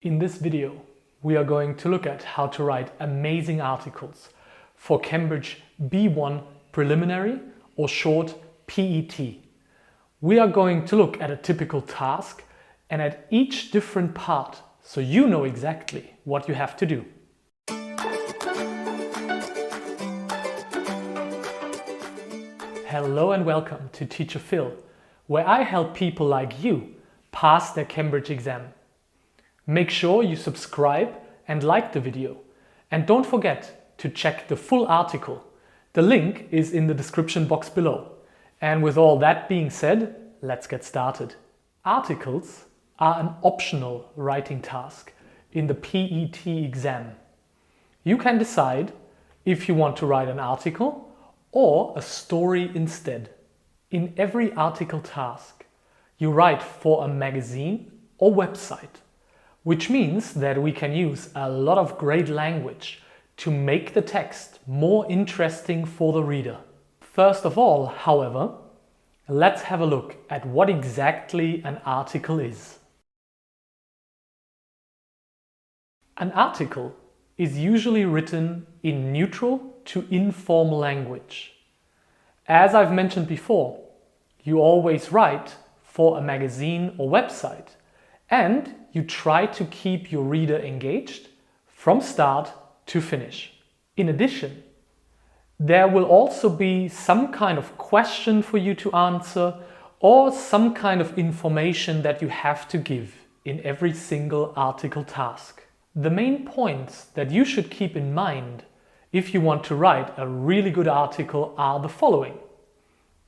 In this video, we are going to look at how to write amazing articles for Cambridge B1 Preliminary, or short PET. We are going to look at a typical task and at each different part so you know exactly what you have to do. Hello and welcome to Teacher Phil, where I help people like you pass their Cambridge exam. Make sure you subscribe and like the video, and don't forget to check the full article. The link is in the description box below. And with all that being said, let's get started. Articles are an optional writing task in the PET exam. You can decide if you want to write an article or a story instead. In every article task, you write for a magazine or website, which means that we can use a lot of great language to make the text more interesting for the reader. First of all, however, let's have a look at what exactly an article is. An article is usually written in neutral to informal language. As I've mentioned before, you always write for a magazine or website, and you try to keep your reader engaged from start to finish. In addition, there will also be some kind of question for you to answer or some kind of information that you have to give in every single article task. The main points that you should keep in mind if you want to write a really good article are the following.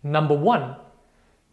Number one,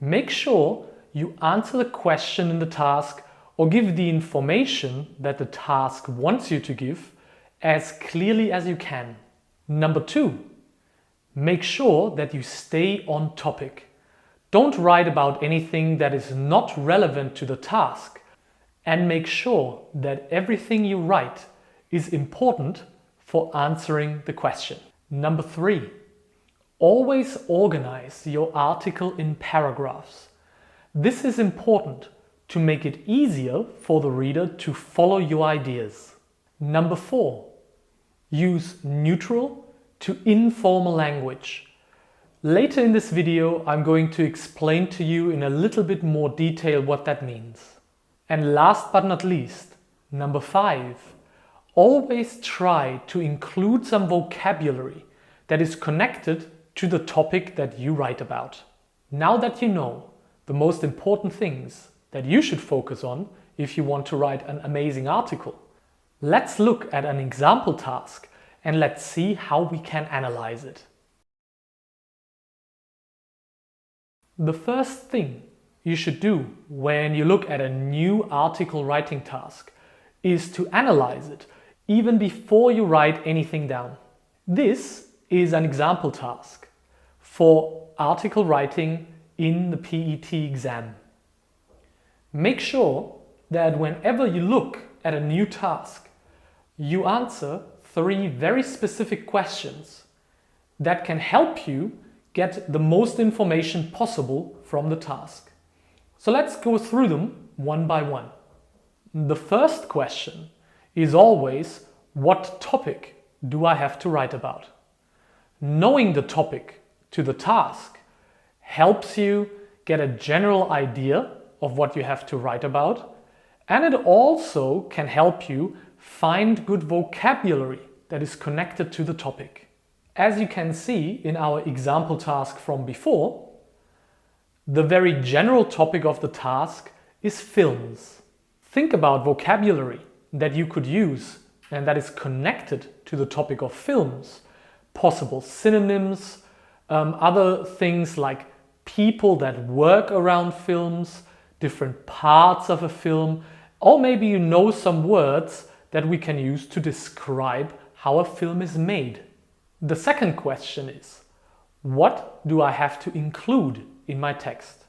make sure you answer the question in the task or give the information that the task wants you to give as clearly as you can. Number two, make sure that you stay on topic. Don't write about anything that is not relevant to the task, and make sure that everything you write is important for answering the question. Number three, always organize your article in paragraphs. This is important to make it easier for the reader to follow your ideas. Number four, use neutral to informal language. Later in this video, I'm going to explain to you in a little bit more detail what that means. And last but not least, number five, always try to include some vocabulary that is connected to the topic that you write about. Now that you know the most important things that you should focus on if you want to write an amazing article, let's look at an example task and let's see how we can analyze it. The first thing you should do when you look at a new article writing task is to analyze it even before you write anything down. This is an example task for article writing in the PET exam. Make sure that whenever you look at a new task, you answer three very specific questions that can help you get the most information possible from the task. So let's go through them one by one. The first question is always, what topic do I have to write about? Knowing the topic to the task helps you get a general idea of what you have to write about, and it also can help you find good vocabulary that is connected to the topic. As you can see in our example task from before, the very general topic of the task is films. Think about vocabulary that you could use and that is connected to the topic of films. Possible synonyms, other things like people that work around films, different parts of a film, or maybe you know some words that we can use to describe how a film is made. The second question is, what do I have to include in my text?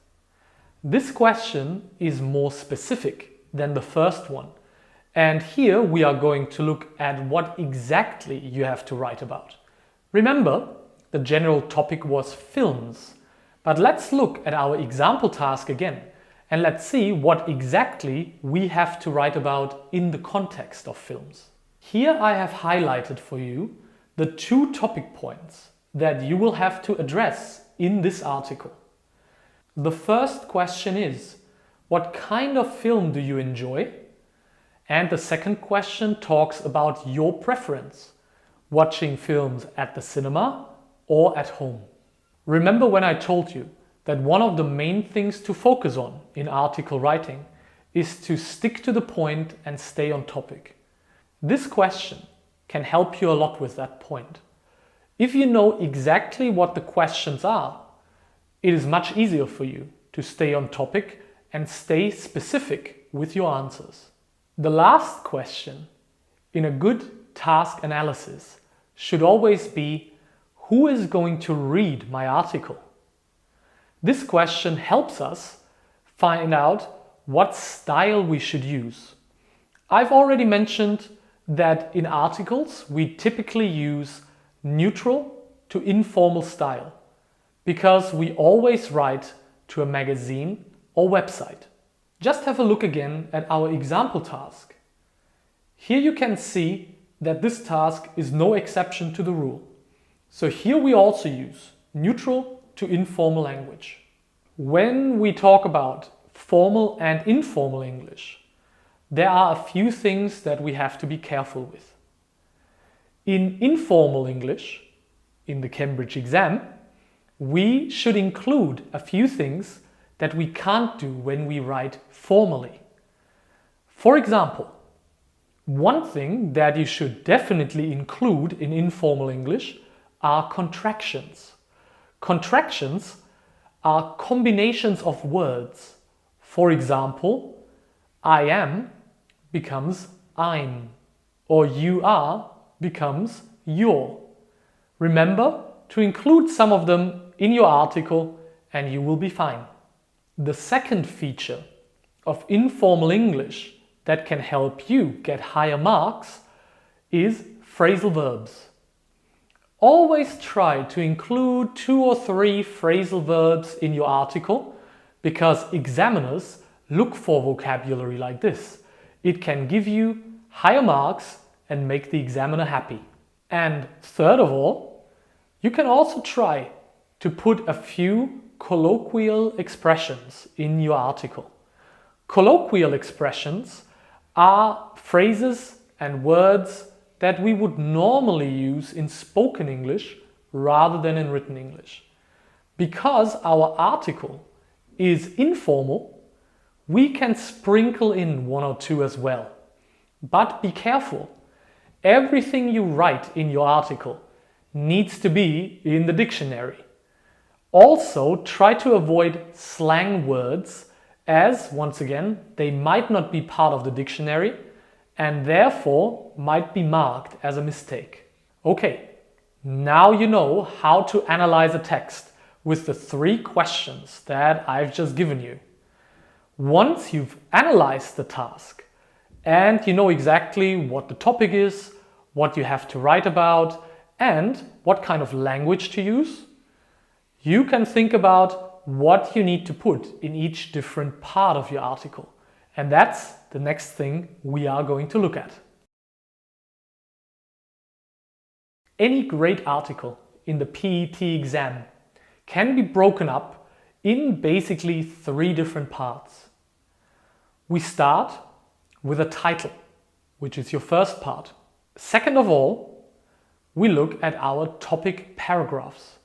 This question is more specific than the first one, and here we are going to look at what exactly you have to write about. Remember, the general topic was films, but let's look at our example task again and let's see what exactly we have to write about in the context of films. Here I have highlighted for you the 2 topic points that you will have to address in this article. The first question is, what kind of film do you enjoy? And the second question talks about your preference, watching films at the cinema or at home. Remember when I told you that one of the main things to focus on in article writing is to stick to the point and stay on topic. This question can help you a lot with that point. If you know exactly what the questions are, it is much easier for you to stay on topic and stay specific with your answers. The last question in a good task analysis should always be, who is going to read my article? This question helps us find out what style we should use. I've already mentioned that in articles we typically use neutral to informal style because we always write to a magazine or website. Just have a look again at our example task. Here you can see that this task is no exception to the rule. So here we also use neutral to informal language. When we talk about formal and informal English, there are a few things that we have to be careful with. In informal English, in the Cambridge exam, we should include a few things that we can't do when we write formally. For example, one thing that you should definitely include in informal English are contractions. Contractions are combinations of words. For example, I am becomes I'm, or you are becomes you're. Remember to include some of them in your article and you will be fine. The second feature of informal English that can help you get higher marks is phrasal verbs. Always try to include 2 or 3 phrasal verbs in your article because examiners look for vocabulary like this. It can give you higher marks and make the examiner happy. And third of all, you can also try to put a few colloquial expressions in your article. Colloquial expressions are phrases and words that we would normally use in spoken English rather than in written English. Because our article is informal, we can sprinkle in 1 or 2 as well. But be careful, everything you write in your article needs to be in the dictionary. Also, try to avoid slang words as, once again, they might not be part of the dictionary and therefore might be marked as a mistake. Okay, now you know how to analyze a text with the 3 questions that I've just given you. Once you've analyzed the task and you know exactly what the topic is, what you have to write about, and what kind of language to use, you can think about what you need to put in each different part of your article. And that's the next thing we are going to look at. Any great article in the PET exam can be broken up in basically 3 different parts. We start with a title, which is your first part. Second of all, we look at our topic paragraphs.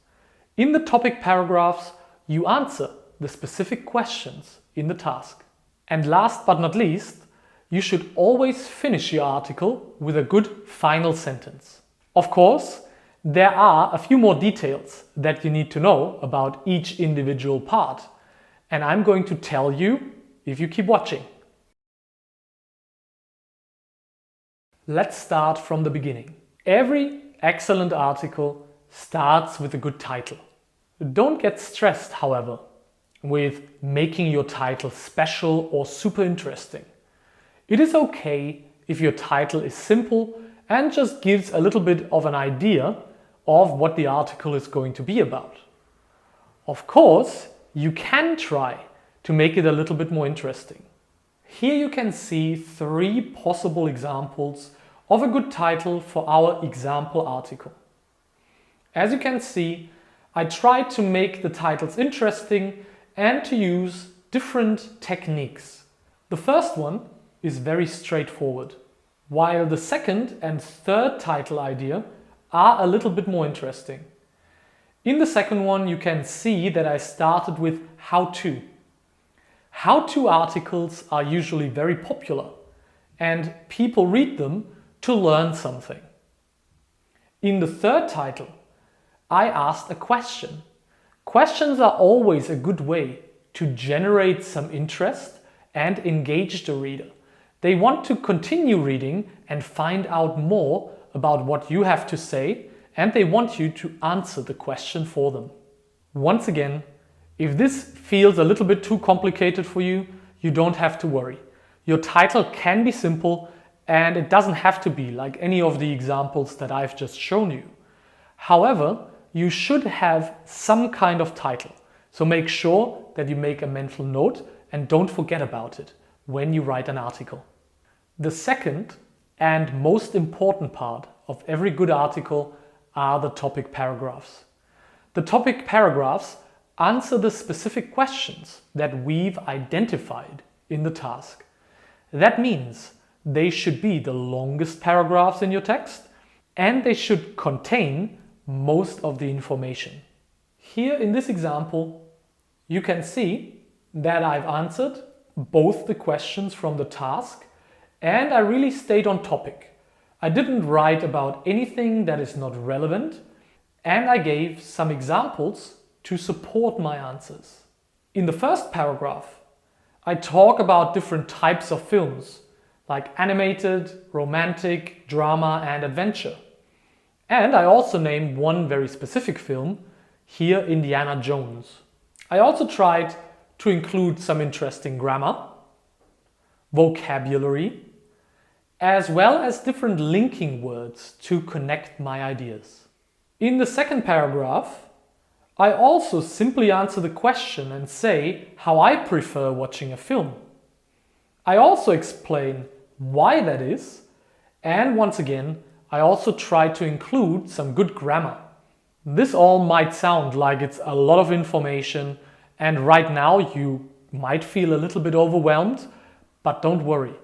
In the topic paragraphs, you answer the specific questions in the task. And last but not least, you should always finish your article with a good final sentence. Of course, there are a few more details that you need to know about each individual part, and I'm going to tell you if you keep watching. Let's start from the beginning. Every excellent article starts with a good title. Don't get stressed, however, with making your title special or super interesting. It is okay if your title is simple and just gives a little bit of an idea of what the article is going to be about. Of course, you can try to make it a little bit more interesting. Here you can see 3 possible examples of a good title for our example article. As you can see, I tried to make the titles interesting and to use different techniques. The first one is very straightforward, while the second and third title idea are a little bit more interesting. In the second one, you can see that I started with how-to. How-to articles are usually very popular and people read them to learn something. In the third title, I asked a question. Questions are always a good way to generate some interest and engage the reader. They want to continue reading and find out more about what you have to say, and they want you to answer the question for them. Once again, if this feels a little bit too complicated for you, you don't have to worry. Your title can be simple and it doesn't have to be like any of the examples that I've just shown you. However, you should have some kind of title. So make sure that you make a mental note and don't forget about it when you write an article. The second and most important part of every good article are the topic paragraphs. The topic paragraphs answer the specific questions that we've identified in the task. That means they should be the longest paragraphs in your text and they should contain most of the information. Here in this example, you can see that I've answered both the questions from the task and I really stayed on topic. I didn't write about anything that is not relevant and I gave some examples to support my answers. In the first paragraph, I talk about different types of films like animated, romantic, drama and adventure. And I also named one very specific film, here Indiana Jones. I also tried to include some interesting grammar, vocabulary, as well as different linking words to connect my ideas. In the second paragraph, I also simply answer the question and say how I prefer watching a film. I also explain why that is, and once again, I also try to include some good grammar. This all might sound like it's a lot of information, and right now you might feel a little bit overwhelmed, but don't worry.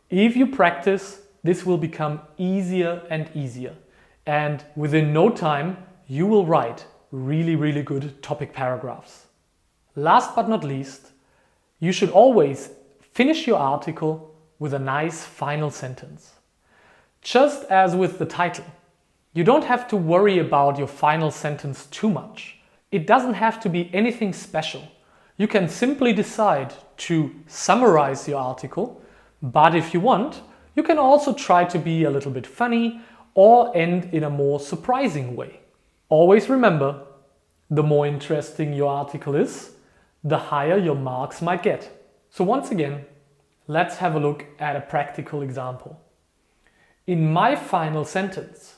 If you practice, this will become easier and easier, and within no time, you will write really good topic paragraphs. Last but not least, you should always finish your article with a nice final sentence. Just as with the title, you don't have to worry about your final sentence too much. It doesn't have to be anything special. You can simply decide to summarize your article, but if you want, you can also try to be a little bit funny or end in a more surprising way. Always remember, the more interesting your article is, the higher your marks might get. So once again, let's have a look at a practical example. In my final sentence,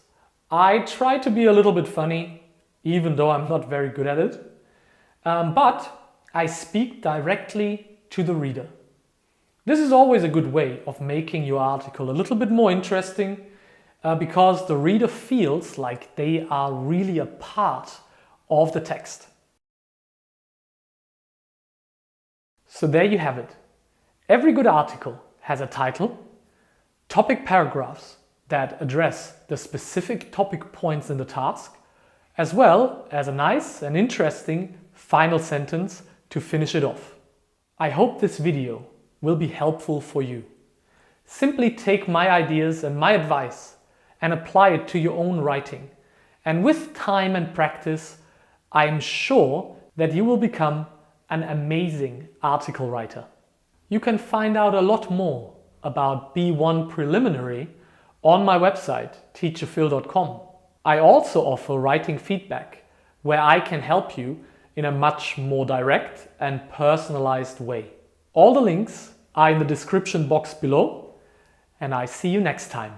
I try to be a little bit funny, even though I'm not very good at it, but I speak directly to the reader. This is always a good way of making your article a little bit more interesting because the reader feels like they are really a part of the text. So there you have it. Every good article has a title, topic paragraphs that address the specific topic points in the task, as well as a nice and interesting final sentence to finish it off. I hope this video will be helpful for you. Simply take my ideas and my advice and apply it to your own writing. And with time and practice, I am sure that you will become an amazing article writer. You can find out a lot more about B1 Preliminary on my website, teacherphil.com. I also offer writing feedback, where I can help you in a much more direct and personalized way. All the links are in the description box below, and I see you next time.